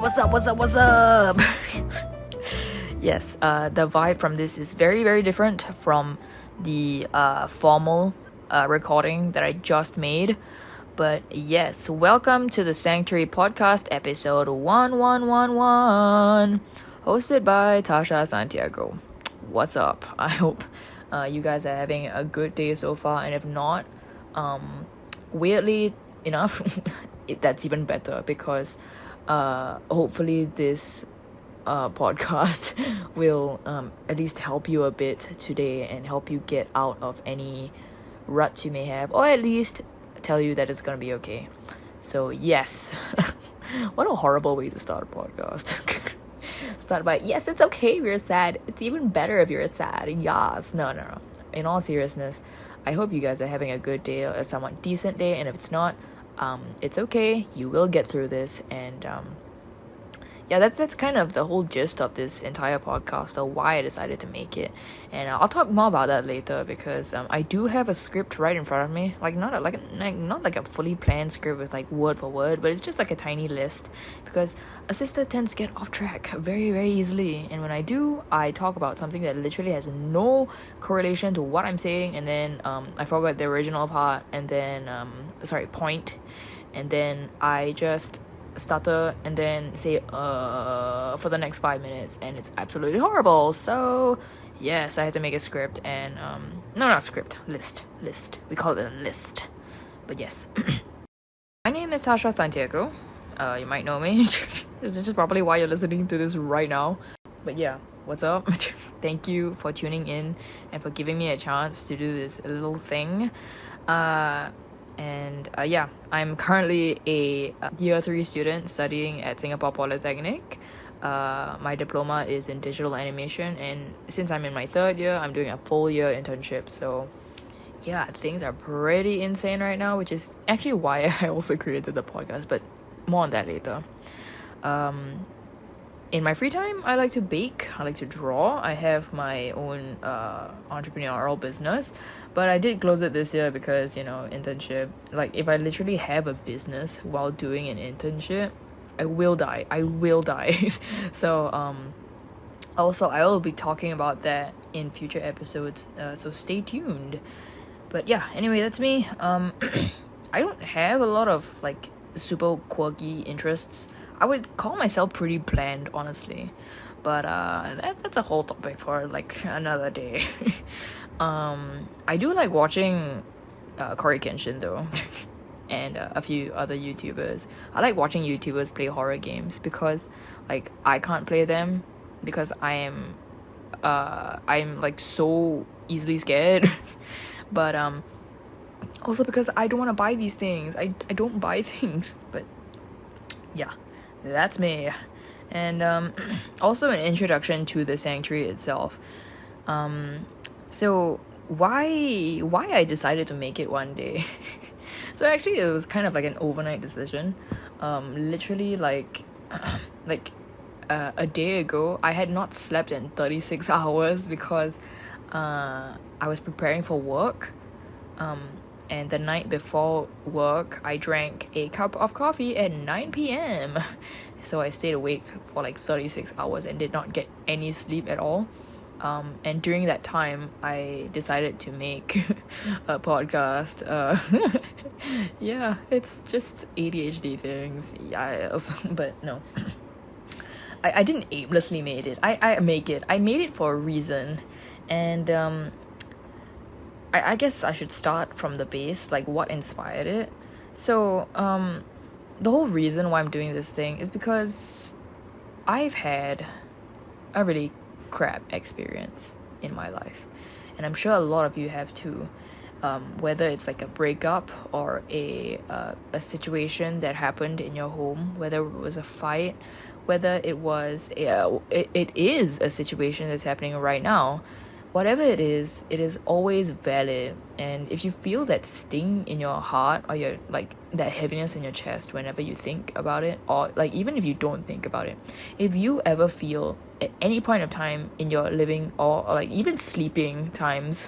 What's up? Yes, the vibe from this is very, very different from the formal recording that I just made. But yes, welcome to the Sanctuary Podcast, episode 1111, hosted by Tasha Santiago. What's up? I hope you guys are having a good day so far, and if not, weirdly enough, that's even better because hopefully this podcast will at least help you a bit today and help you get out of any ruts you may have, or at least tell you that it's gonna be okay. So yes, what a horrible way to start a podcast. Start by, yes, it's okay if you're sad. It's even better if you're sad. Yes. No. In all seriousness, I hope you guys are having a good day, a somewhat decent day, and if it's not, it's okay. You will get through this, and yeah, that's kind of the whole gist of this entire podcast, or why I decided to make it. And I'll talk more about that later because I do have a script right in front of me, like not like a fully planned script with like word for word, but it's just like a tiny list because a sister tends to get off track very, very easily. And when I do, I talk about something that literally has no correlation to what I'm saying, and then I forgot the original part, and then point, and then I just stutter and then say for the next 5 minutes, and it's absolutely horrible. So yes, I had to make a script, and no, not script, list, we call it a list. But yes. My name is Tasha Santiago. You might know me. This is just probably why you're listening to this right now. But yeah, what's up? Thank you for tuning in and for giving me a chance to do this little thing. Yeah, I'm currently a year 3 student studying at Singapore Polytechnic. My diploma is in digital animation, and since I'm in my 3rd year, I'm doing a full year internship. So yeah, things are pretty insane right now, which is actually why I also created the podcast, but more on that later. In my free time, I like to bake, I like to draw. I have my own entrepreneurial business, but I did close it this year because, internship. Like, if I literally have a business while doing an internship, I will die. So, also, I will be talking about that in future episodes, so stay tuned. But yeah, anyway, that's me. I don't have a lot of, like, super quirky interests. I would call myself pretty bland, honestly, but that's a whole topic for like another day. I do like watching Corey Kenshin though, and a few other YouTubers. I like watching YouTubers play horror games because like I can't play them because I'm like so easily scared, but also because I don't want to buy these things. I don't buy things, but yeah. That's me. And also an introduction to the sanctuary itself. So why I decided to make it one day. So actually it was kind of like an overnight decision. Literally like a day ago, I had not slept in 36 hours because I was preparing for work. And the night before work, I drank a cup of coffee at 9 p.m. So I stayed awake for like 36 hours and did not get any sleep at all. And during that time, I decided to make a podcast. Yeah, it's just ADHD things. Yes, but no. I didn't aimlessly make it. I made it for a reason. And I guess I should start from the base, like what inspired it. So, the whole reason why I'm doing this thing is because I've had a really crap experience in my life. And I'm sure a lot of you have too. Whether it's like a breakup or a situation that happened in your home, whether it was a fight, whether it was, it is a situation that's happening right now. Whatever it is always valid. And if you feel that sting in your heart, or your like that heaviness in your chest whenever you think about it, or like even if you don't think about it, if you ever feel at any point of time in your living or like even sleeping times,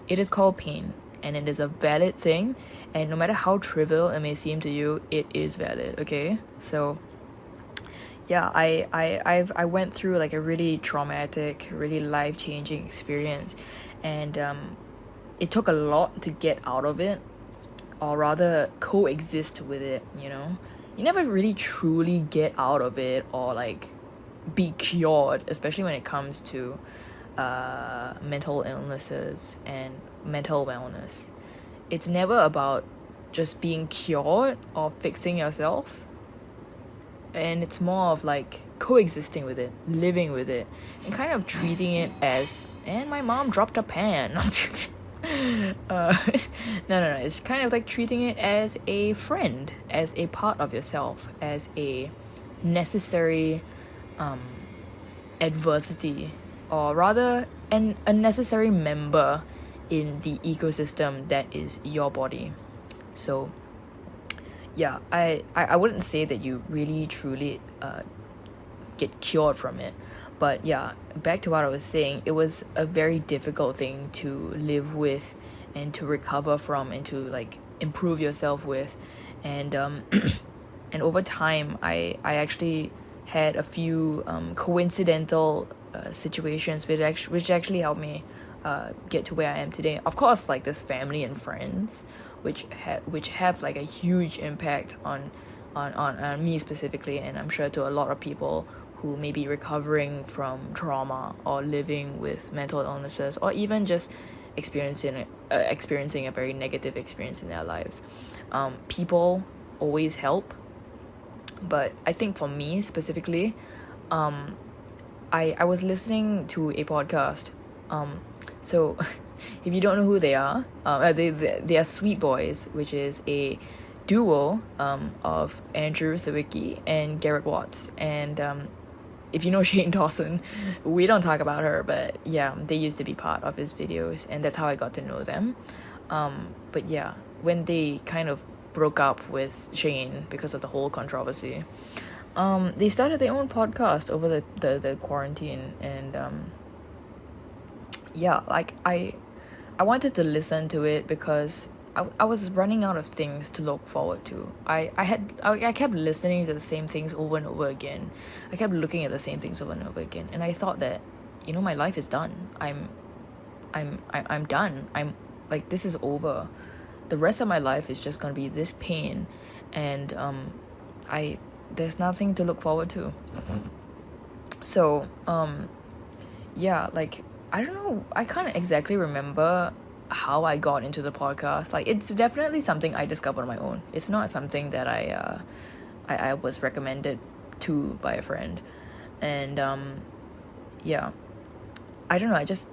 it is called pain, and it is a valid thing. And no matter how trivial it may seem to you, it is valid. Okay, so yeah, I went through like a really traumatic, really life-changing experience, and it took a lot to get out of it, or rather coexist with it, you know? You never really truly get out of it or like be cured, especially when it comes to mental illnesses and mental wellness. It's never about just being cured or fixing yourself, and it's more of like coexisting with it, living with it, and kind of treating it as, and my mom dropped a pan. No, it's kind of like treating it as a friend, as a part of yourself, as a necessary um, adversity, or rather a necessary member in the ecosystem that is your body. So yeah, I wouldn't say that you really truly get cured from it, but yeah, back to what I was saying, it was a very difficult thing to live with and to recover from and to like improve yourself with. And and over time I actually had a few coincidental situations which actually helped me get to where I am today. Of course, like this family and friends which have like a huge impact on me specifically, and I'm sure to a lot of people who may be recovering from trauma or living with mental illnesses, or even just experiencing a very negative experience in their lives. People always help, but I think for me specifically, I was listening to a podcast. So if you don't know who they are, they are Sweet Boys, which is a duo of Andrew Sawicki and Garrett Watts. And if you know Shane Dawson, we don't talk about her, but yeah, they used to be part of his videos, and that's how I got to know them. But yeah, when they kind of broke up with Shane because of the whole controversy, they started their own podcast over the quarantine. And yeah, like I wanted to listen to it because I was running out of things to look forward to. I kept listening to the same things over and over again. I kept looking at the same things over and over again, and I thought that, you know, my life is done. I'm done. I'm like, this is over. The rest of my life is just gonna be this pain, and there's nothing to look forward to. So yeah, like I don't know, I can't exactly remember how I got into the podcast. Like, it's definitely something I discovered on my own. It's not something that I was recommended to by a friend. And yeah, I don't know, I guess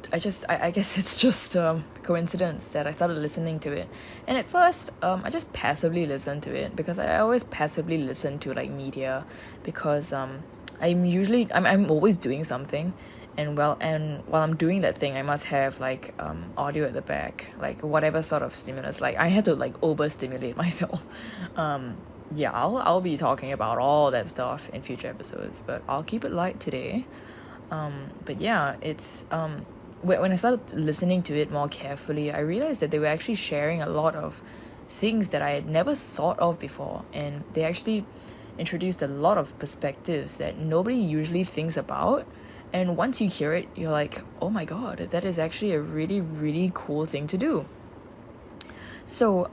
it's just coincidence that I started listening to it. And at first I just passively listened to it, because I always passively listen to like media, because I'm always doing something, and while I'm doing that thing, I must have like audio at the back, like whatever sort of stimulus. Like, I had to like overstimulate myself. Yeah, I'll be talking about all that stuff in future episodes, but I'll keep it light today. But yeah, it's when I started listening to it more carefully, I realized that they were actually sharing a lot of things that I had never thought of before, and they actually introduced a lot of perspectives that nobody usually thinks about. And once you hear it, you're like, oh my god, that is actually a really, really cool thing to do. So,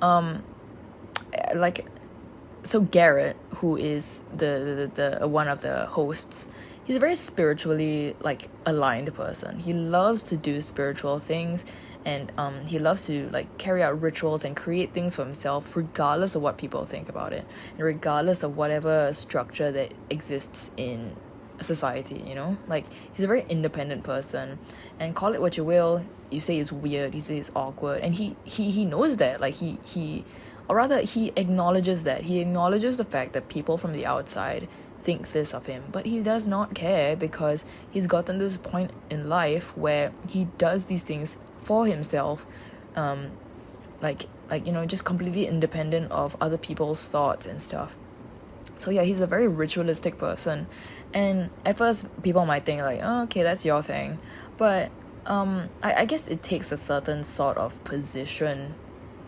so Garrett, who is the one of the hosts, he's a very spiritually like aligned person. He loves to do spiritual things, and he loves to like carry out rituals and create things for himself, regardless of what people think about it, and regardless of whatever structure that exists in society, you know. Like, he's a very independent person, and call it what you will, you say it's weird, you say it's awkward, and he knows that. Like, he or rather he acknowledges the fact that people from the outside think this of him, but he does not care, because he's gotten to this point in life where he does these things for himself, like you know, just completely independent of other people's thoughts and stuff. So yeah, he's a very ritualistic person, and at first people might think like, oh, okay, that's your thing, but I guess it takes a certain sort of position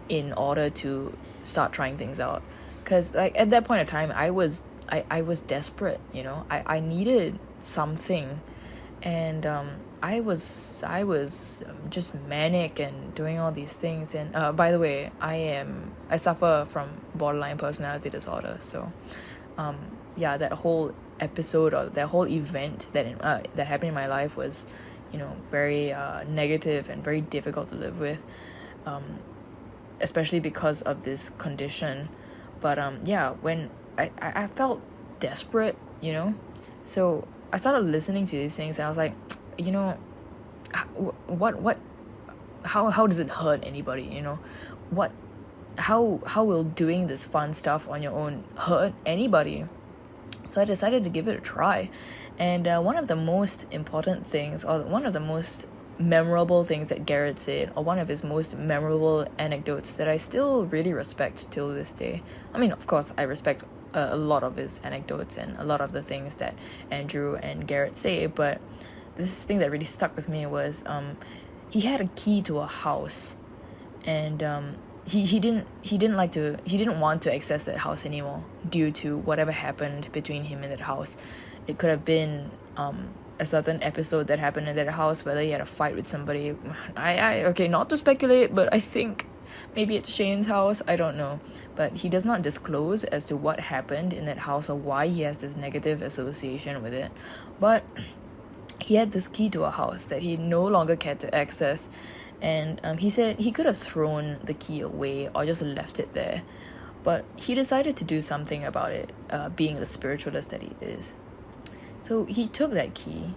in order to start trying things out, because like at that point of time I I was desperate, you know. I needed something. And I was just manic and doing all these things. And by the way, I suffer from borderline personality disorder. So um yeah, that whole episode or that whole event that happened in my life was, you know, very negative and very difficult to live with, um especially because of this condition. But yeah, when I felt desperate, you know. So I started listening to these things, and I was like, you know, what how does it hurt anybody, you know? What how will doing this fun stuff on your own hurt anybody? So I decided to give it a try. And one of the most important things, or one of the most memorable things that Garrett said, or one of his most memorable anecdotes that I still really respect till this day. I mean, of course, I respect a lot of his anecdotes and a lot of the things that Andrew and Garrett say, but this thing that really stuck with me was he had a key to a house, and he didn't want to access that house anymore due to whatever happened between him and that house. It could have been a certain episode that happened in that house, whether he had a fight with somebody. I okay, not to speculate, but I think maybe it's Shane's house, I don't know. But he does not disclose as to what happened in that house or why he has this negative association with it. But he had this key to a house that he no longer cared to access. And he said he could have thrown the key away or just left it there. But he decided to do something about it, being the spiritualist that he is. So he took that key,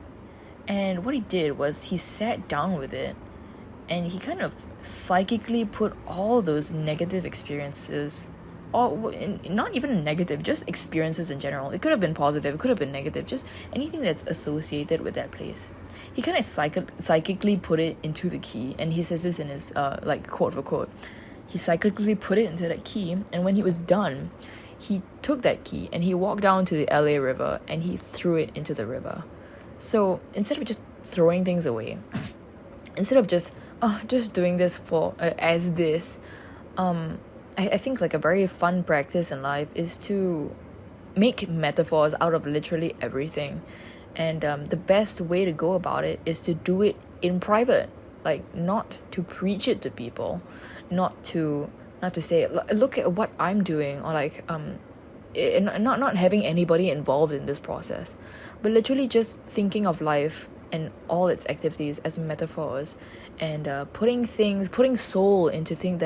and what he did was he sat down with it, and he kind of psychically put all those negative experiences, or not even negative, just experiences in general. It could have been positive, it could have been negative, just anything that's associated with that place. He kind of psychically put it into the key, and he says this in his like quote for quote. He psychically put it into that key, and when he was done, he took that key and he walked down to the LA River and he threw it into the river. So instead of just throwing things away, instead of just doing this for as this, I think like a very fun practice in life is to make metaphors out of literally everything. And the best way to go about it is to do it in private, like not to preach it to people, not to say look at what I'm doing, or like not having anybody involved in this process, but literally just thinking of life and all its activities as metaphors, and putting soul into things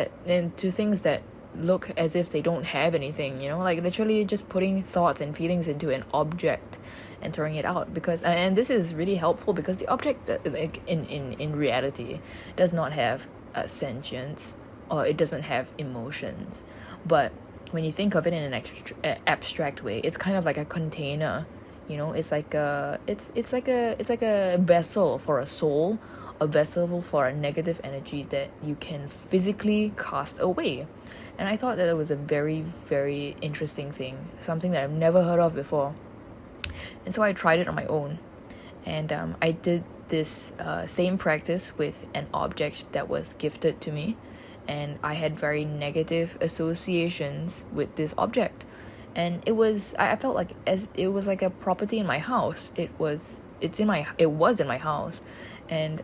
that look as if they don't have anything, you know, like literally just putting thoughts and feelings into an object and throwing it out. Because and this is really helpful because the object like in reality does not have sentience, or it doesn't have emotions. But when you think of it in an abstract way, it's kind of like a container, you know. It's like a vessel for a soul, a vessel for a negative energy that you can physically cast away. And I thought that it was a very, very interesting thing, something that I've never heard of before. And so I tried it on my own, and I did this same practice with an object that was gifted to me, and I had very negative associations with this object. And I felt like as it was like a property in my house. It was in my house. And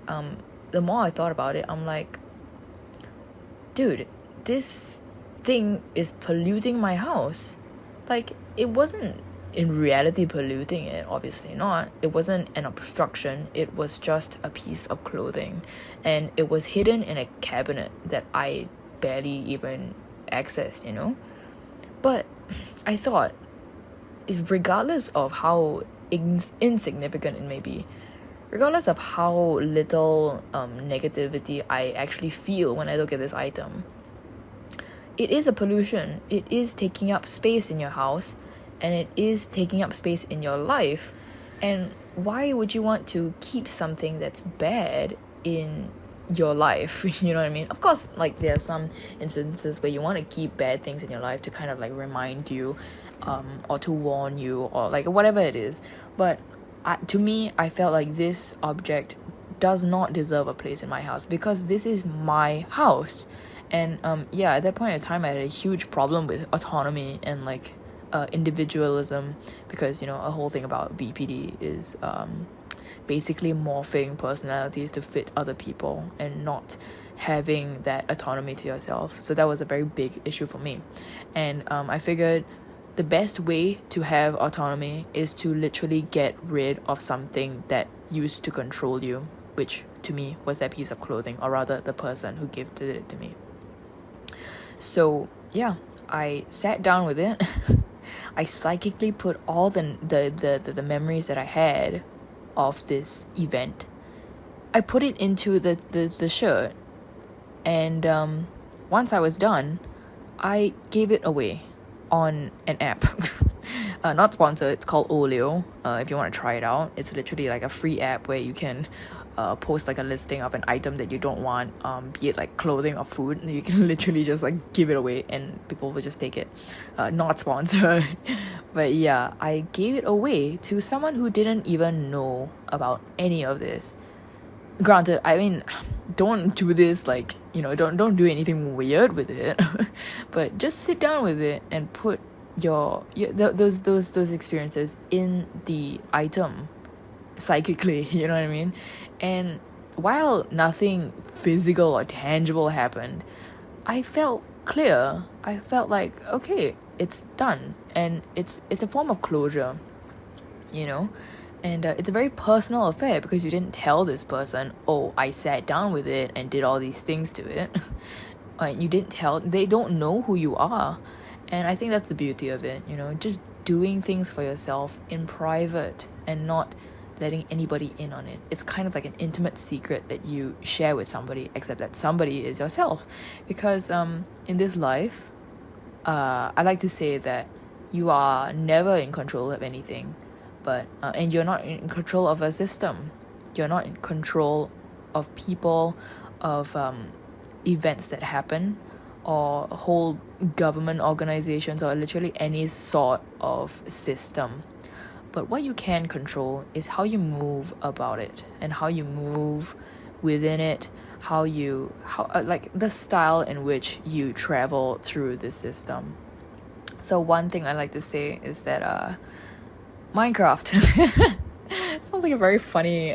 the more I thought about it, I'm like, dude, this thing is polluting my house. Like, it wasn't in reality polluting it, obviously not. It wasn't an obstruction, it was just a piece of clothing, and it was hidden in a cabinet that I barely even accessed, you know. But I thought, is regardless of how insignificant it may be, regardless of how little negativity I actually feel when I look at this item, it is a pollution. It is taking up space in your house, and it is taking up space in your life. And why would you want to keep something that's bad in your life? You know what I mean? Of course, like, there are some instances where you want to keep bad things in your life to kind of like remind you, or to warn you, or like whatever it is. But to me, I felt like this object does not deserve a place in my house, because this is my house. And yeah, at that point in time, I had a huge problem with autonomy and like individualism, because a whole thing about BPD is basically morphing personalities to fit other people and not having that autonomy to yourself. So that was a very big issue for me, and I figured the best way to have autonomy is to literally get rid of something that used to control you, which to me was that piece of clothing, or rather the person who gifted it to me. So yeah, I sat down with it. I psychically put all the memories that I had of this event. I put it into the shirt, and once I was done, I gave it away on an app. Not sponsored, it's called Olio. If you want to try it out, it's literally like a free app where you can post like a listing of an item that you don't want, be it like clothing or food. You can literally just like give it away and people will just take it. Not sponsored. But yeah, I gave it away to someone who didn't even know about any of this. Granted, I mean, don't do this like, don't do anything weird with it. But just sit down with it and put those experiences in the item psychically, you know what I mean? And while nothing physical or tangible happened, I felt clear. I felt like, okay, it's done, and it's a form of closure, and it's a very personal affair because you didn't tell this person, oh, I sat down with it and did all these things to it. You didn't tell. They don't know who you are, and I think that's the beauty of it, just doing things for yourself in private and not letting anybody in on it. It's kind of like an intimate secret that you share with somebody, except that somebody is yourself. Because in this life, I like to say that you are never in control of anything, but and you're not in control of a system. You're not in control of people, of events that happen, or whole government organizations, or literally any sort of system. But what you can control is how you move about it and how you move within it, how like the style in which you travel through the system. So one thing I like to say is that Minecraft sounds like a very funny,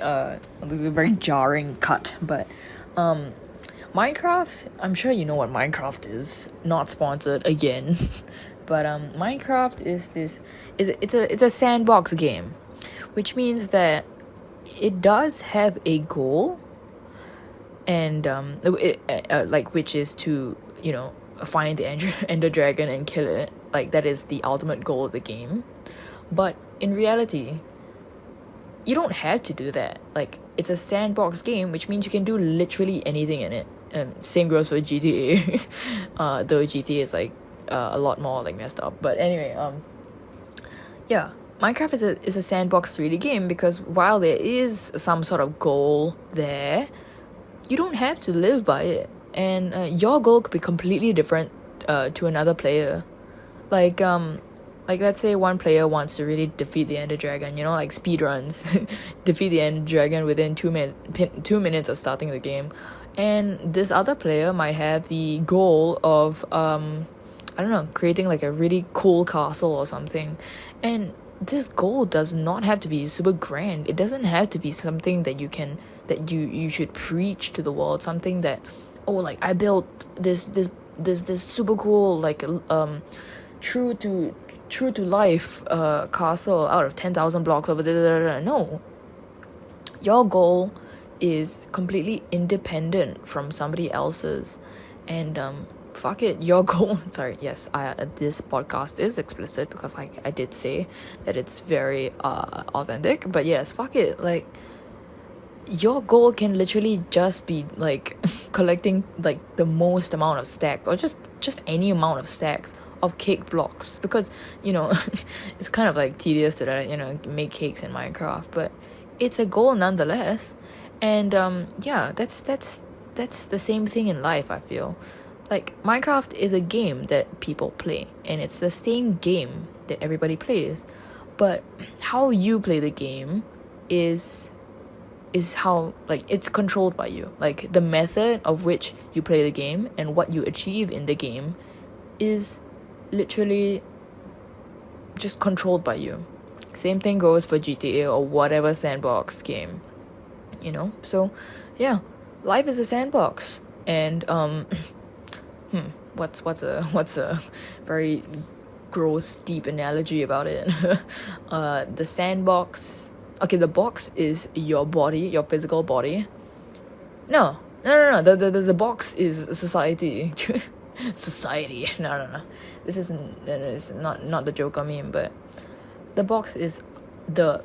very jarring cut, but Minecraft, I'm sure you know what Minecraft is. Not sponsored again. But Minecraft it's a sandbox game, which means that it does have a goal, and which is to find the ender dragon and kill it. Like, that is the ultimate goal of the game. But in reality, you don't have to do that. Like, it's a sandbox game, which means you can do literally anything in it. Same goes for GTA. Though GTA is like a lot more like messed up. But anyway, yeah, Minecraft is a sandbox 3D game, because while there is some sort of goal there, you don't have to live by it, and your goal could be completely different to another player. Like let's say one player wants to really defeat the Ender Dragon, like speedruns, defeat the Ender Dragon within 2 minutes of starting the game, and this other player might have the goal of I don't know, creating like a really cool castle or something. And this goal does not have to be super grand. It doesn't have to be something that you should preach to the world. Something that, oh, like, I built this super cool, like true to life castle out of 10,000 blocks over there. No, your goal is completely independent from somebody else's, and fuck it, your goal. Sorry, yes, this podcast is explicit because I did say that it's very authentic, but yes, fuck it, like, your goal can literally just be like collecting like the most amount of stacks, or just any amount of stacks of cake blocks, because it's kind of like tedious to make cakes in Minecraft, but it's a goal nonetheless. And yeah, that's the same thing in life, I feel. Like, Minecraft is a game that people play, and it's the same game that everybody plays, but how you play the game is how, like, it's controlled by you. Like, the method of which you play the game and what you achieve in the game is literally just controlled by you. Same thing goes for GTA or whatever sandbox game, So, yeah, life is a sandbox, and what's a very gross, deep analogy about it? The sandbox. Okay, the box is your body, your physical body. No. The box is society. Society. No. This is not the Joker meme, but the box is the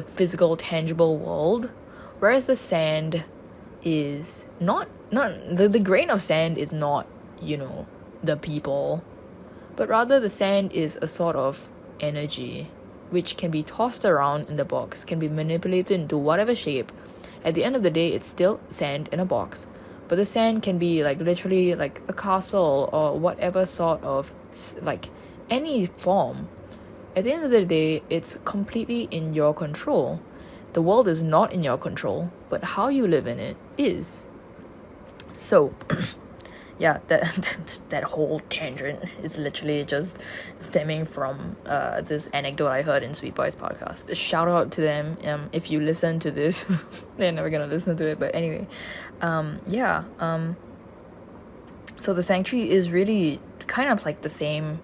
physical, tangible world, whereas the sand is not the grain of sand is not, the people, but rather the sand is a sort of energy which can be tossed around in the box, can be manipulated into whatever shape. At the end of the day, it's still sand in a box, but the sand can be like literally like a castle or whatever sort of like any form. At the end of the day, it's completely in your control. The world is not in your control, but how you live in it is. So, yeah, that whole tangent is literally just stemming from this anecdote I heard in Sweet Boy's podcast. Shout out to them. If you listen to this, they're never gonna listen to it. But anyway, so the sanctuary is really kind of like the same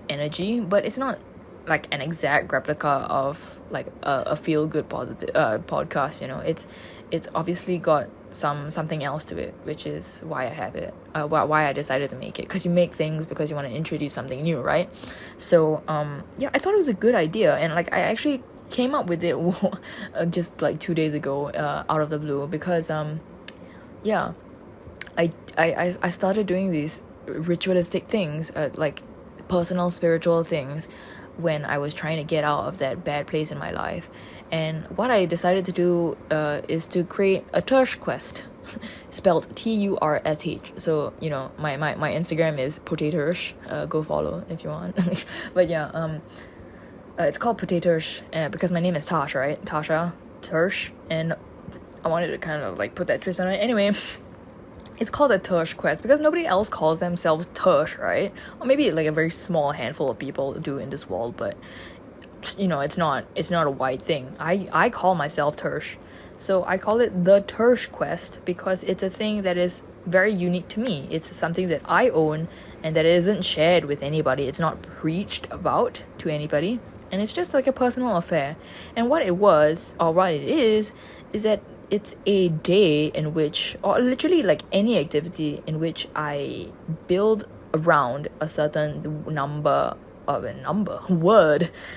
energy, but it's not like an exact replica of like a feel good positive podcast. It's obviously got something else to it, which is why I have it, why I decided to make it, because you make things because you want to introduce something new, right? So I thought it was a good idea, and like I actually came up with it just like 2 days ago, out of the blue, because I started doing these ritualistic things, like personal spiritual things, when I was trying to get out of that bad place in my life. And what I decided to do is to create a Tursh quest, spelled Tursh. So my Instagram is potatosh. Go follow if you want. But it's called potatosh because my name is Tash, right? Tasha Tursh, and I wanted to kind of like put that twist on it. Anyway, it's called a Tursh quest because nobody else calls themselves Tursh, right? Or maybe like a very small handful of people do in this world, but it's not a wide thing. I call myself Tursh, so I call it the Tursh quest because it's a thing that is very unique to me. It's something that I own and that isn't shared with anybody. It's not preached about to anybody, and it's just like a personal affair. And what it was, or what it is that it's a day in which, or literally like any activity in which I build around a certain word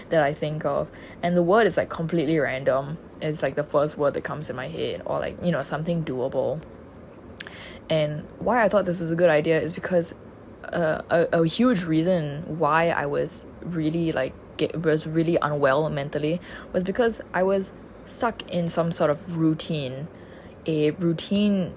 that I think of, and the word is like completely random. It's like the first word that comes in my head, or like something doable. And why I thought this was a good idea is because a huge reason why I was really really unwell mentally was because I was stuck in some sort of routine. A routine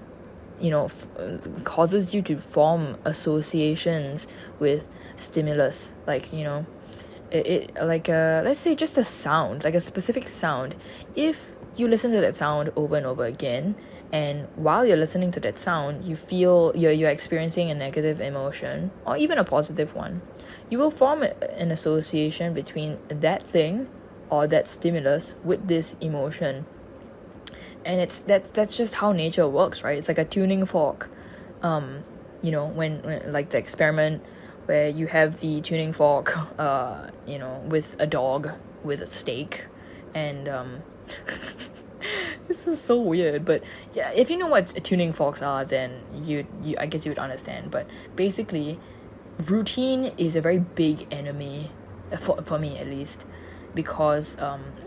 causes you to form associations with stimulus, like it like let's say just a sound, like a specific sound. If you listen to that sound over and over again, and while you're listening to that sound you feel you're experiencing a negative emotion or even a positive one, you will form an association between that thing or that stimulus with this emotion. And that's just how nature works, right? It's like a tuning fork. When like the experiment where you have the tuning fork with a dog with a steak, and this is so weird, but yeah, if you know what tuning forks are, then you I guess you would understand. But basically, routine is a very big enemy for me, at least, because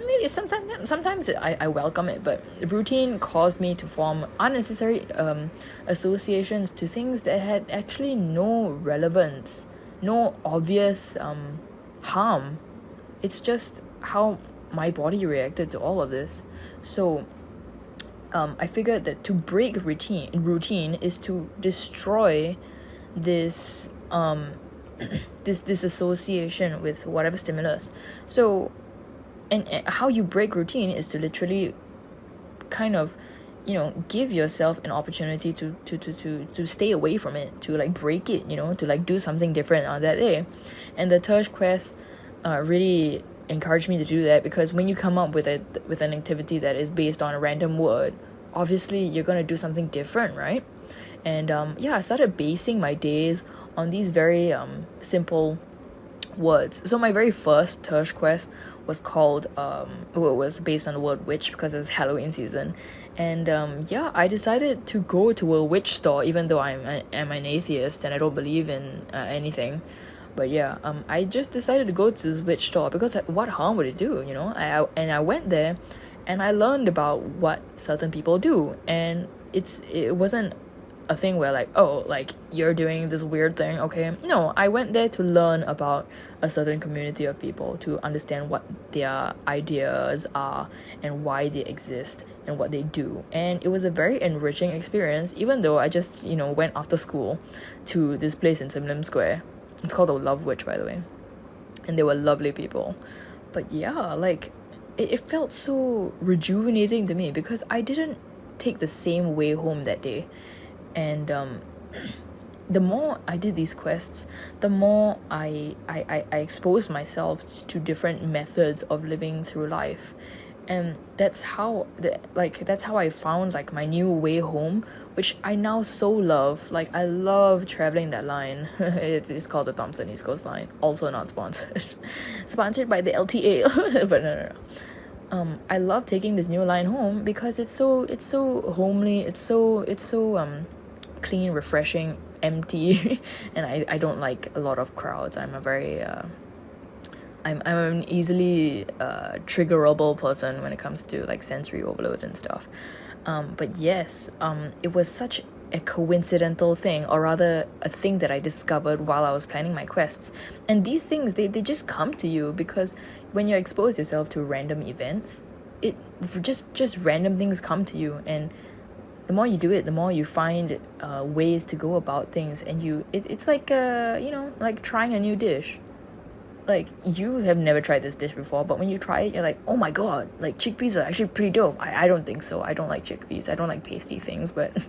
maybe sometimes I welcome it, but routine caused me to form unnecessary associations to things that had actually no relevance, no obvious harm. It's just how my body reacted to all of this. So I figured that to break routine is to destroy this this association with whatever stimulus. So and how you break routine is to literally kind of give yourself an opportunity to stay away from it, to like break it, to like do something different on that day. And the Tursh quest really encouraged me to do that, because when you come up with an activity that is based on a random word, obviously you're gonna do something different, right? And I started basing my days on these very simple words. So my very first Tersh quest was called was based on the word witch, because it was Halloween season. And I decided to go to a witch store, even though I'm an atheist and I don't believe in anything. But I just decided to go to this witch store, because what harm would it do, you know? I went there and I learned about what certain people do, and it wasn't a thing where like, oh, like you're doing this weird thing, okay? No, I went there to learn about a certain community of people, to understand what their ideas are and why they exist and what they do. And it was a very enriching experience, even though I just, went after school to this place in Sim Lim Square. It's called the Love Witch, by the way. And they were lovely people. But like it felt so rejuvenating to me, because I didn't take the same way home that day. And the more I did these quests, the more I exposed myself to different methods of living through life. And that's how I found like my new way home, which I now so love. Like, I love traveling that line. It's called the Thomson East Coast Line, also not sponsored. Sponsored by the LTA. But no. I love taking this new line home, because it's so homely, it's so clean, refreshing, empty. And I don't like a lot of crowds. I'm a very I'm an easily triggerable person when it comes to like sensory overload and stuff. But yes, it was such a coincidental thing, or rather a thing that I discovered while I was planning my quests. And these things, they just come to you, because when you expose yourself to random events, it just random things come to you. And the more you do it, the more you find ways to go about things. And it's like like trying a new dish. Like, you have never tried this dish before, but when you try it, you're like, oh my god, like chickpeas are actually pretty dope. I don't think so. I don't like chickpeas. I don't like pasty things, but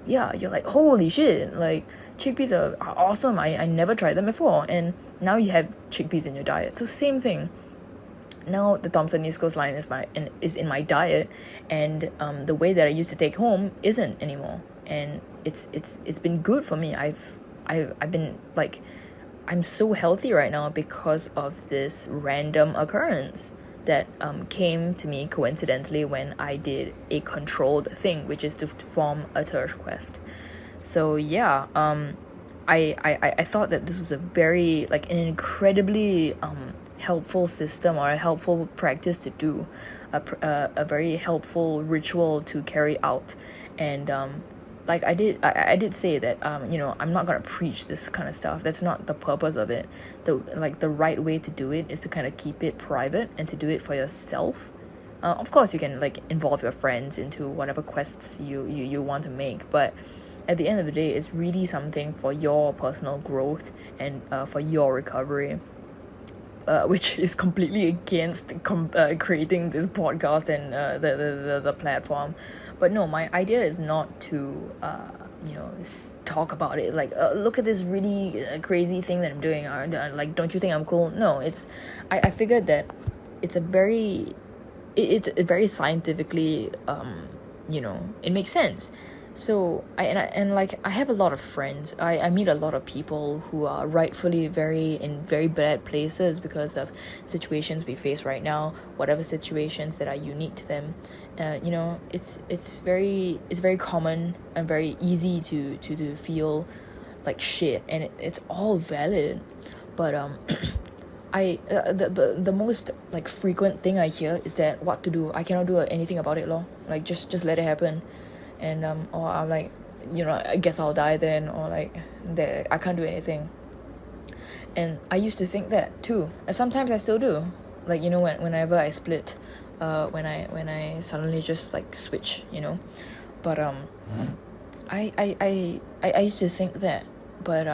yeah, you're like, holy shit, like chickpeas are awesome. I never tried them before, and now you have chickpeas in your diet. So same thing. Now the Thomson East Coast Line is in my diet, and the way that I used to take home isn't anymore, and it's been good for me. I've been like, I'm so healthy right now because of this random occurrence that came to me coincidentally when I did a controlled thing, which is to form a Tersh quest. So I thought that this was a very, like, an incredibly helpful system, or a helpful practice to do, a very helpful ritual to carry out. And like I did say that I'm not gonna preach this kind of stuff. That's not the purpose of it. The right way to do it is to kind of keep it private and to do it for yourself. Of course you can like involve your friends into whatever quests you want to make, but at the end of the day, it's really something for your personal growth and for your recovery. Which is completely against creating this podcast and the platform. But no, my idea is not to talk about it like, look at this really crazy thing that I'm doing, or like, don't you think I'm cool? No, I figured that it's a very scientifically it makes sense. So I have a lot of friends. I meet a lot of people who are rightfully in very bad places because of situations we face right now, whatever situations that are unique to them. It's very common and very easy to feel like shit, and it's all valid. But the most like frequent thing I hear is that what to do, I cannot do anything about it, lor. Like, just let it happen. And or I'm like, I guess I'll die then, or like that I can't do anything. And I used to think that too, and sometimes I still do. Like, whenever I split, when I suddenly just like switch, But I used to think that, but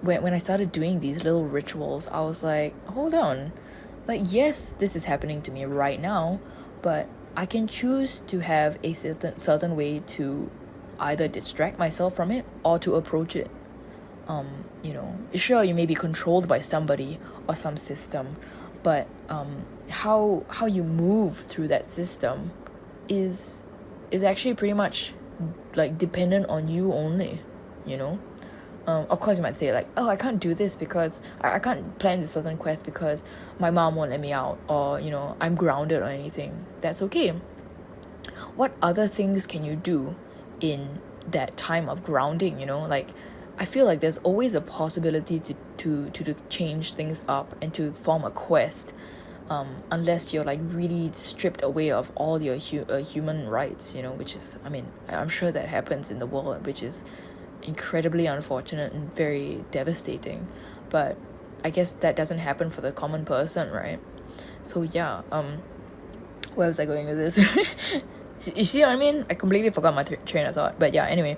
when I started doing these little rituals, I was like, hold on, like, yes, this is happening to me right now, but I can choose to have a certain way to either distract myself from it or to approach it. Sure, you may be controlled by somebody or some system, but how you move through that system is actually pretty much like dependent on you only, you know. Of course you might say like, oh, I can't do this because I can't plan this certain quest because my mom won't let me out, or I'm grounded or anything. That's okay. What other things can you do in that time of grounding? Like, I feel like there's always a possibility to change things up and to form a quest, unless you're like really stripped away of all your human rights, which is, I mean, I'm sure that happens in the world, which is incredibly unfortunate and very devastating. But I guess that doesn't happen for the common person, right? So yeah, where was I going with this? You see what I mean? I completely forgot my train of thought. But yeah, anyway,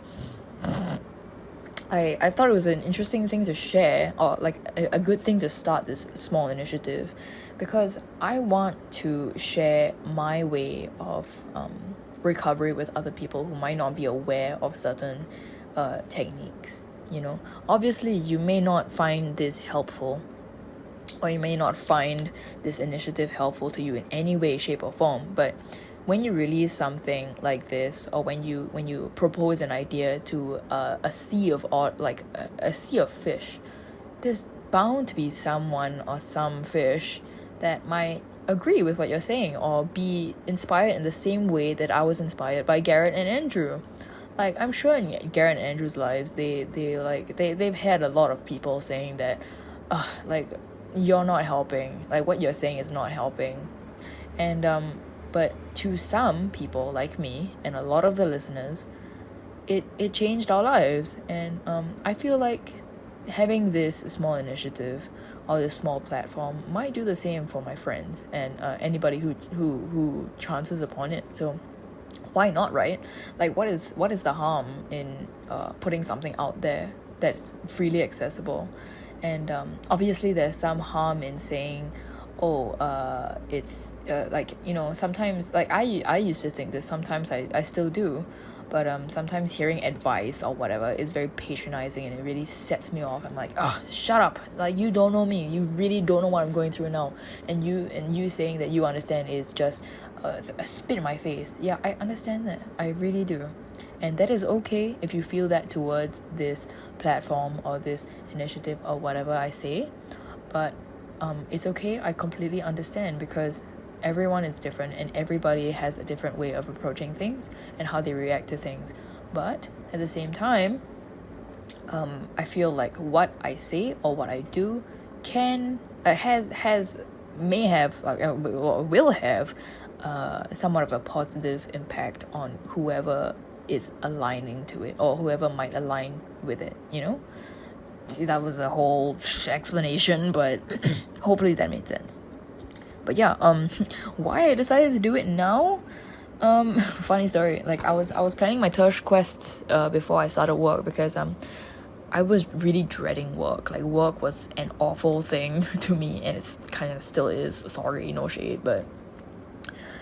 I thought it was an interesting thing to share, or like a good thing to start this small initiative, because I want to share my way of recovery with other people who might not be aware of certain techniques. Obviously you may not find this helpful, or you may not find this initiative helpful to you in any way, shape or form, but when you release something like this, or when you propose an idea to a sea of a sea of fish, there's bound to be someone or some fish that might agree with what you're saying, or be inspired in the same way that I was inspired by Garrett and Andrew. Like, I'm sure in Garrett and Andrew's lives, they've had a lot of people saying that, like, you're not helping, like what you're saying is not helping. And but to some people like me and a lot of the listeners, it changed our lives. And I feel like having this small initiative or this small platform might do the same for my friends and anybody who chances upon it. So why not, right? Like, what is the harm in putting something out there that's freely accessible? And obviously there's some harm in saying, it's like, sometimes, like, I used to think this, sometimes I still do, but sometimes hearing advice or whatever is very patronizing, and it really sets me off. I'm like, shut up, like, you don't know me, you really don't know what I'm going through now, and you saying that you understand is just it's a spit in my face. Yeah, I understand that, I really do. And that is okay if you feel that towards this platform or this initiative or whatever I say. But it's okay, I completely understand, because everyone is different and everybody has a different way of approaching things and how they react to things. But at the same time, I feel like what I say or what I do may have will have somewhat of a positive impact on whoever is aligning to it, or whoever might align with it. See, that was a whole explanation, but hopefully that made sense. But yeah, why I decided to do it now? Funny story. Like, I was planning my Tersh quests before I started work, because I was really dreading work. Like, work was an awful thing to me, and it's kind of still is. Sorry, no shade, but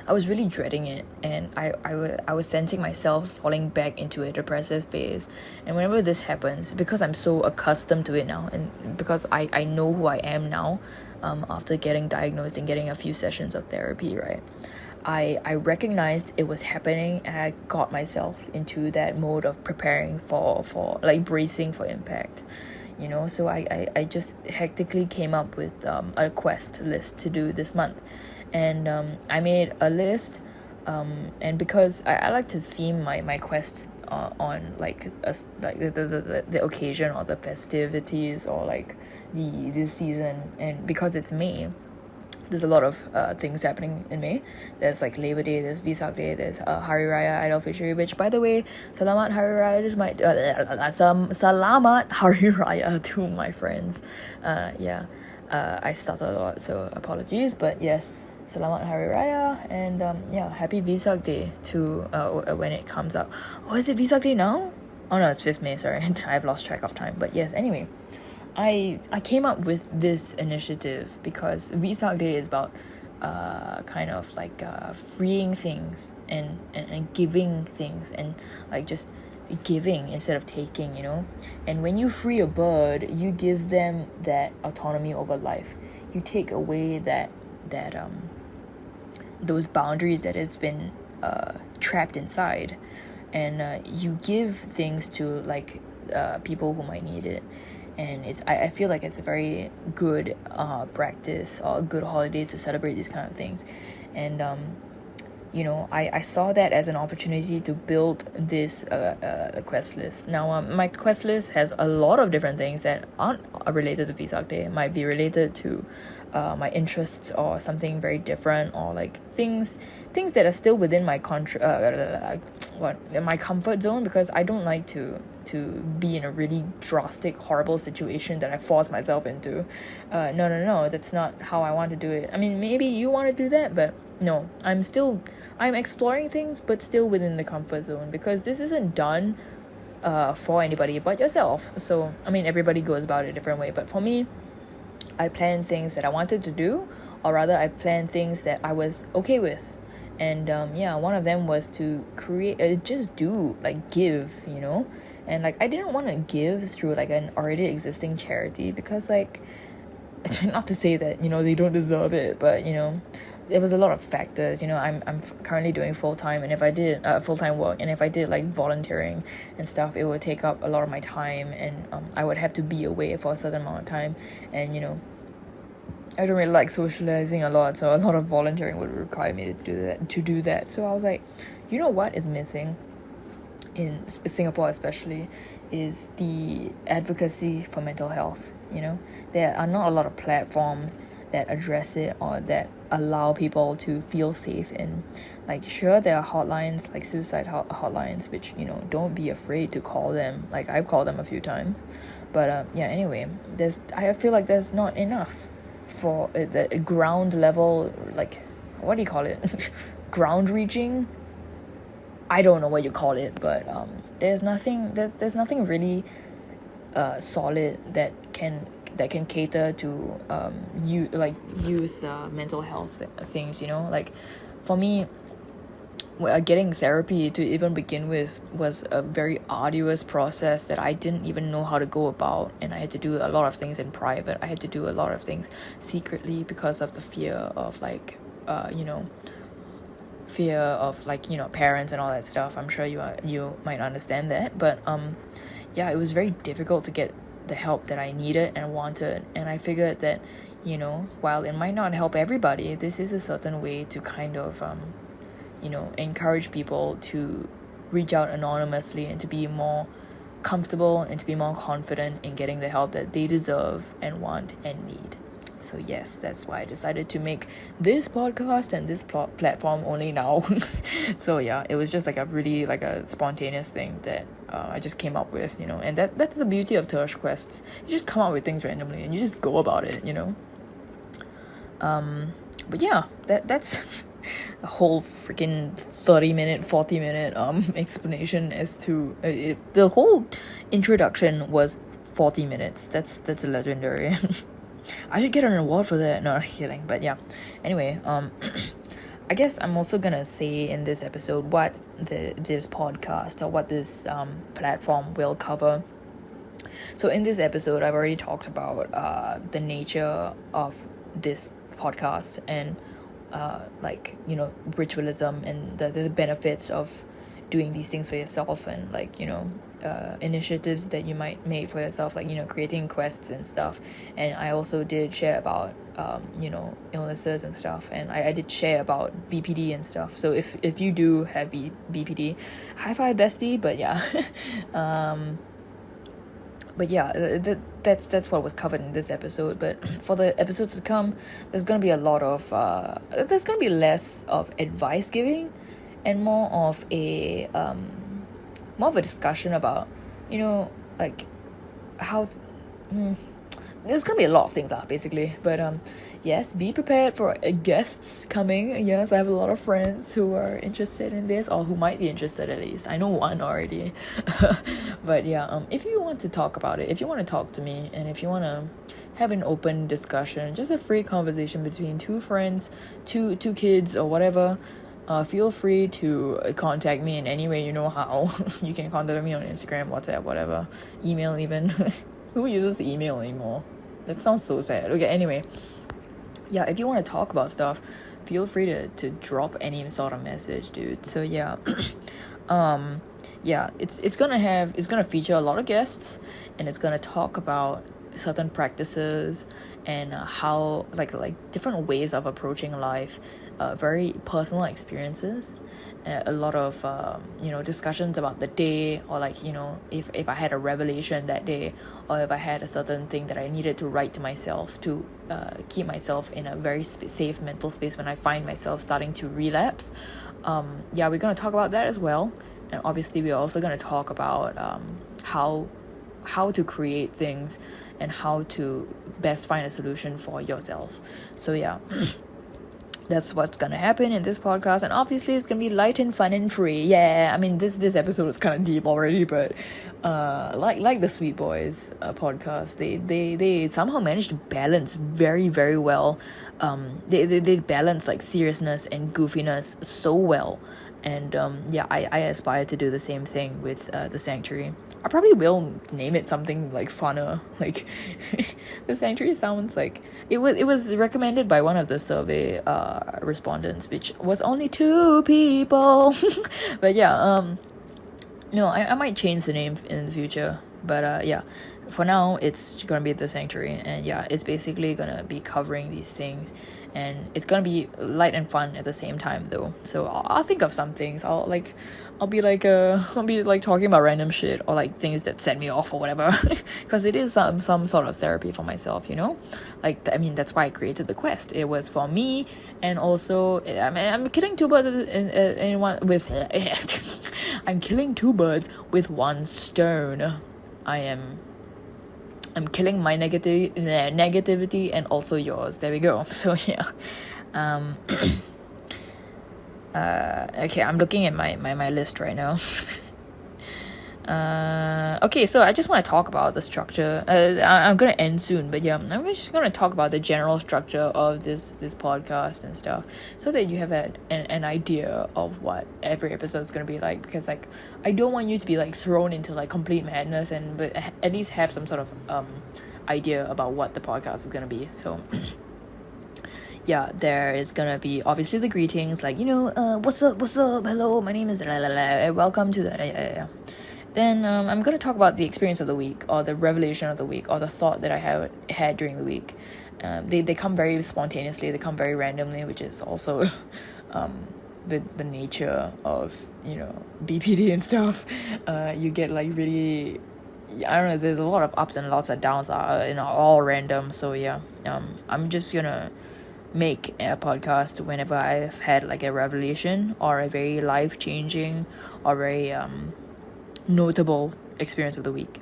I was really dreading it, and I was sensing myself falling back into a depressive phase. And whenever this happens, because I'm so accustomed to it now, and because I know who I am now, after getting diagnosed and getting a few sessions of therapy, right, I recognized it was happening, and I got myself into that mode of preparing for like bracing for impact. So I just hectically came up with a quest list to do this month. And I made a list, and because I like to theme my quests on like the occasion or the festivities, or like the season. And because it's May, there's a lot of things happening in May. There's like Labor Day, there's Vesak Day, there's Hari Raya Aidilfitri, which, by the way, Selamat Hari Raya to my Selamat Hari Raya to my friends. I stuttered a lot, so apologies, but yes, Selamat Hari Raya, and Happy Vesak Day to when it comes out. Oh, is it Vesak Day now? Oh no, it's 5th May, sorry. I've lost track of time. But yes, anyway, I came up with this initiative because Vesak Day is about kind of like freeing things and giving things, and like just giving instead of taking, and when you free a bird, you give them that autonomy over life. You take away that those boundaries that it's been trapped inside, and you give things to like people who might need it. And I feel like it's a very good practice or a good holiday to celebrate these kind of things. And I saw that as an opportunity to build this quest list. Now, my quest list has a lot of different things that aren't related to Vesak Day. It might be related to my interests or something very different, or like things that are still within my my comfort zone, because I don't like to be in a really drastic, horrible situation that I force myself into. No, that's not how I want to do it. I mean, maybe you want to do that, but no, I'm exploring things, but still within the comfort zone, because this isn't done for anybody but yourself. So, I mean, everybody goes about it a different way, but for me, I planned things that I wanted to do, or rather I planned things that I was okay with. And one of them was to create, just do, like, give, and like I didn't want to give through like an already existing charity, because like, not to say that they don't deserve it, but there was a lot of factors. I'm currently doing full-time, and if I did full-time work, and if I did like volunteering and stuff, it would take up a lot of my time, and I would have to be away for a certain amount of time, and I don't really like socializing a lot, so a lot of volunteering would require me to do that. So I was like, what is missing in Singapore especially is the advocacy for mental health. There are not a lot of platforms that address it or that allow people to feel safe. And like, sure, there are hotlines like suicide hotlines, which don't be afraid to call them. Like, I've called them a few times, but anyway, I feel like there's not enough for the ground level, like, what do you call it? Ground reaching, I don't know what you call it, but there's nothing really solid that can cater to youth mental health things. Like, for me, getting therapy to even begin with was a very arduous process that I didn't even know how to go about, and I had to do a lot of things in private. I had to do a lot of things secretly because of the fear of parents and all that stuff. I'm sure you might understand that, but it was very difficult to get the help that I needed and wanted. And I figured that while it might not help everybody, this is a certain way to kind of encourage people to reach out anonymously and to be more comfortable and to be more confident in getting the help that they deserve and want and need. So yes, that's why I decided to make this podcast and this platform only now. So yeah, it was just like a really like a spontaneous thing that I just came up with, and that's the beauty of Tersh quests. You just come up with things randomly and you just go about it, but yeah, that's a whole freaking 30-minute 40-minute explanation as to the whole introduction was 40 minutes. That's legendary. I should get an award for that. No, I'm kidding. But yeah, anyway, I guess I'm also gonna say in this episode what this podcast or what this platform will cover. So in this episode, I've already talked about the nature of this podcast and ritualism and the benefits of doing these things for yourself, and initiatives that you might make for yourself, creating quests and stuff. And I also did share about illnesses and stuff, and I did share about BPD and stuff. So if you do have BPD, high five, bestie. But yeah that's what was covered in this episode. But for the episodes to come, there's gonna be a lot of there's gonna be less of advice giving and more of a discussion about how there's gonna be a lot of things basically. But yes, be prepared for guests coming. Yes, I have a lot of friends who are interested in this, or who might be interested. At least I know one already. But yeah, if you want to talk about it, if you want to talk to me, and if you want to have an open discussion, just a free conversation between two friends, two kids or whatever, feel free to contact me in any way you know how. You can contact me on Instagram, WhatsApp, whatever, email even. Who uses the email anymore? That sounds so sad. Okay, anyway, yeah, if you want to talk about stuff, feel free to drop any sort of message, dude. So yeah, yeah, it's gonna feature a lot of guests, and it's gonna talk about certain practices and how like different ways of approaching life, very personal experiences, a lot of discussions about the day, or like if I had a revelation that day, or if I had a certain thing that I needed to write to myself to keep myself in a very safe mental space when I find myself starting to relapse. Yeah, we're gonna talk about that as well, and obviously we're also gonna talk about how to create things and how to best find a solution for yourself. So yeah. That's what's gonna happen in this podcast, and obviously it's gonna be light and fun and free. Yeah, I mean this episode is kind of deep already, but like the Sweet Boys podcast, they somehow managed to balance very, very well. They balance like seriousness and goofiness so well, and yeah, I aspire to do the same thing with the Sanctuary. I probably will name it something like funner. Like the Sanctuary sounds like it was recommended by one of the survey respondents, which was only 2 people. But yeah, no, I might change the name in the future. But yeah, for now it's gonna be the Sanctuary, and yeah, it's basically gonna be covering these things, and it's gonna be light and fun at the same time though. So I'll think of some things. I'll be like talking about random shit, or like things that set me off or whatever, because it is some sort of therapy for myself, like I mean that's why I created the quest. It was for me, and also I'm killing 2 birds in one with I'm killing 2 birds with 1 stone. I'm killing my negativity and also yours. There we go. So yeah. Okay, I'm looking at my list right now. Okay, so I just want to talk about the structure. I'm gonna end soon, but yeah, I'm just gonna talk about the general structure of this podcast and stuff, so that you have an idea of what every episode is gonna be like. Because like I don't want you to be like thrown into like complete madness, but at least have some sort of idea about what the podcast is gonna be. So yeah, there is gonna be obviously the greetings, like what's up, hello, my name is la la la, welcome to the Then I'm gonna talk about the experience of the week, or the revelation of the week, or the thought that I have had during the week. They come very spontaneously, they come very randomly, which is also the nature of BPD and stuff. You get like really, I don't know, there's a lot of ups and lots of downs, all random. So yeah, I'm just gonna make a podcast whenever I've had like a revelation, or a very life-changing, or very notable experience of the week.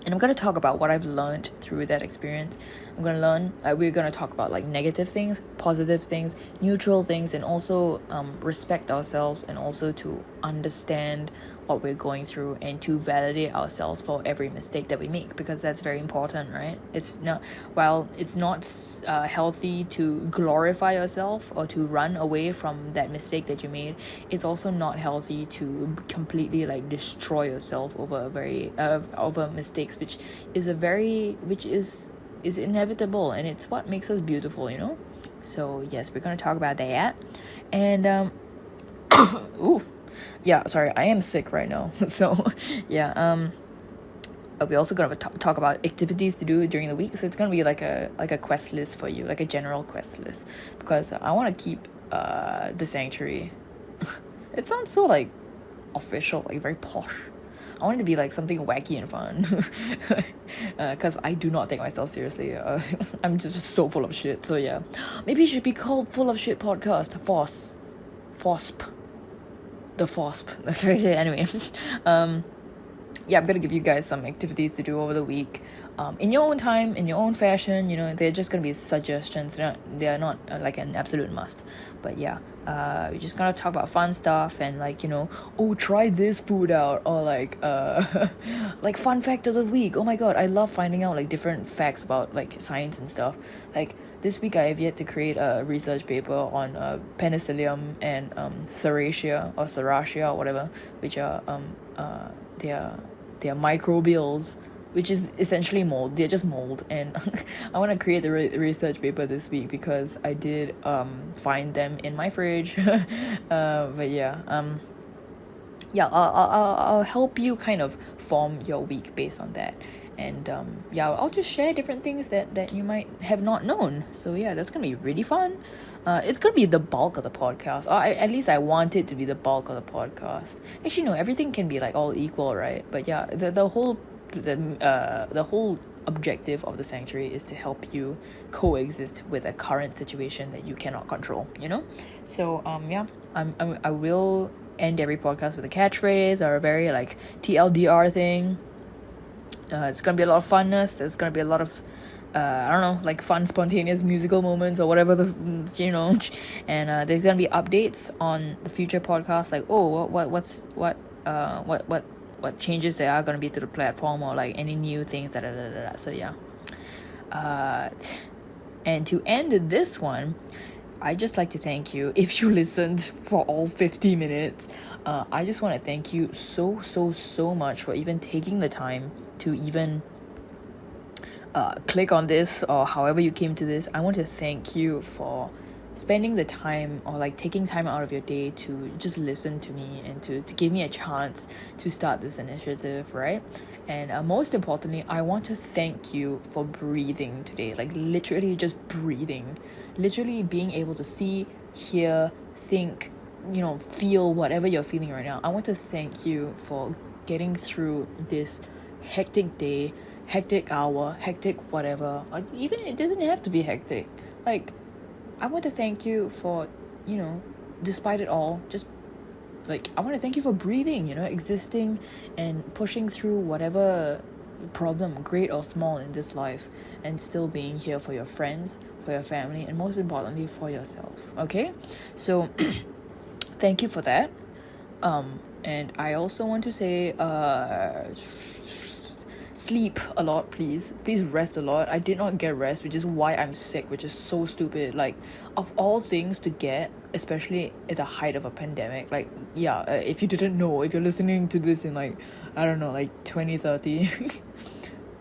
And I'm going to talk about what I've learned through that experience. We're going to talk about like negative things, positive things, neutral things, and also respect ourselves, and also to understand what we're going through, and to validate ourselves for every mistake that we make, because that's very important, right? It's not healthy to glorify yourself or to run away from that mistake that you made. It's also not healthy to completely like destroy yourself over over mistakes, which is inevitable, and it's what makes us beautiful, So yes, we're gonna talk about that. And ooh, yeah, sorry, I am sick right now. So yeah, we're also gonna talk about activities to do during the week. So it's gonna be like a quest list for you, like a general quest list, because I want to keep the Sanctuary. It sounds so like official, like very posh. I want it to be like something wacky and fun, because I do not take myself seriously. I'm just so full of shit. So yeah, maybe it should be called Full of Shit Podcast. FOSP. The FOSP. Okay, anyway. yeah, I'm gonna give you guys some activities to do over the week, in your own time, in your own fashion. They're just gonna be suggestions. They are not like an absolute must. But yeah, we're just gonna talk about fun stuff and like oh, try this food out, or like like fun fact of the week. Oh my god, I love finding out like different facts about like science and stuff. Like this week, I have yet to create a research paper on penicillium and serratia or whatever, which are they are microbials, which is essentially mold. They're just mold, and I want to create the research paper this week because I did find them in my fridge. But yeah, I'll help you kind of form your week based on that. And yeah, I'll just share different things that you might have not known. So yeah, that's gonna be really fun. It's gonna be the bulk of the podcast, or at least I want it to be the bulk of the podcast. Actually, no, everything can be like all equal, right? But yeah, the whole objective of the sanctuary is to help you coexist with a current situation that you cannot control. So yeah, I will end every podcast with a catchphrase or a very like TLDR thing. It's gonna be a lot of funness. There's gonna be a lot of I don't know, like fun spontaneous musical moments or whatever and there's gonna be updates on the future podcasts, like what changes there are gonna be to the platform, or like any new things so yeah. And to end this one, I just like to thank you if you listened for all 50 minutes. I just want to thank you so much for even taking the time to even click on this, or however you came to this. I want to thank you for spending the time, or like taking time out of your day to just listen to me and to give me a chance to start this initiative, right? And most importantly, I want to thank you for breathing today, like literally just breathing, literally being able to see, hear, think, feel whatever you're feeling right now. I want to thank you for getting through this hectic day, hectic hour, hectic whatever. Like, even it doesn't have to be hectic. Like, I want to thank you for, despite it all, just like, I want to thank you for breathing, existing and pushing through whatever problem, great or small, in this life, and still being here for your friends, for your family, and most importantly for yourself. Okay, so thank you for that. And I also want to say sleep a lot, please rest a lot. I did not get rest, which is why I'm sick, which is so stupid. Like, of all things to get, especially at the height of a pandemic, like, yeah, if you didn't know, if you're listening to this in like, I don't know, like 2030,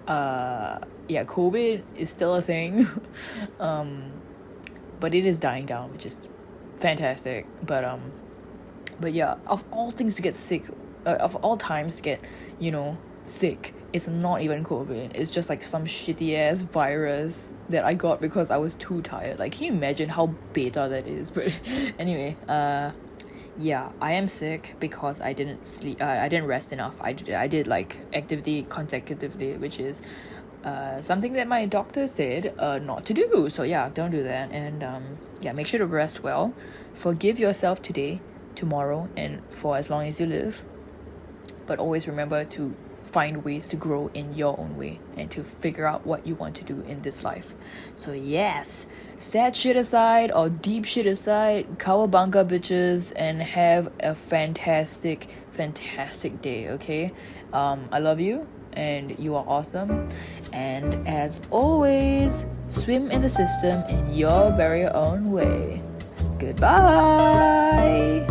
yeah, COVID is still a thing. But it is dying down, which is fantastic. But yeah, of all things to get sick, of all times to get, sick, it's not even COVID. It's just like some shitty ass virus that I got because I was too tired. Like, can you imagine how beta that is? But anyway, yeah, I am sick because I didn't sleep. I didn't rest enough. I did like activity consecutively, which is something that my doctor said not to do. So yeah, don't do that. And yeah, make sure to rest well. Forgive yourself today, tomorrow, and for as long as you live. But always remember to find ways to grow in your own way and to figure out what you want to do in this life. So yes, sad shit aside, or deep shit aside, cowabunga bitches, and have a fantastic day, okay? I love you, and you are awesome. And as always, swim in the system in your very own way. Goodbye.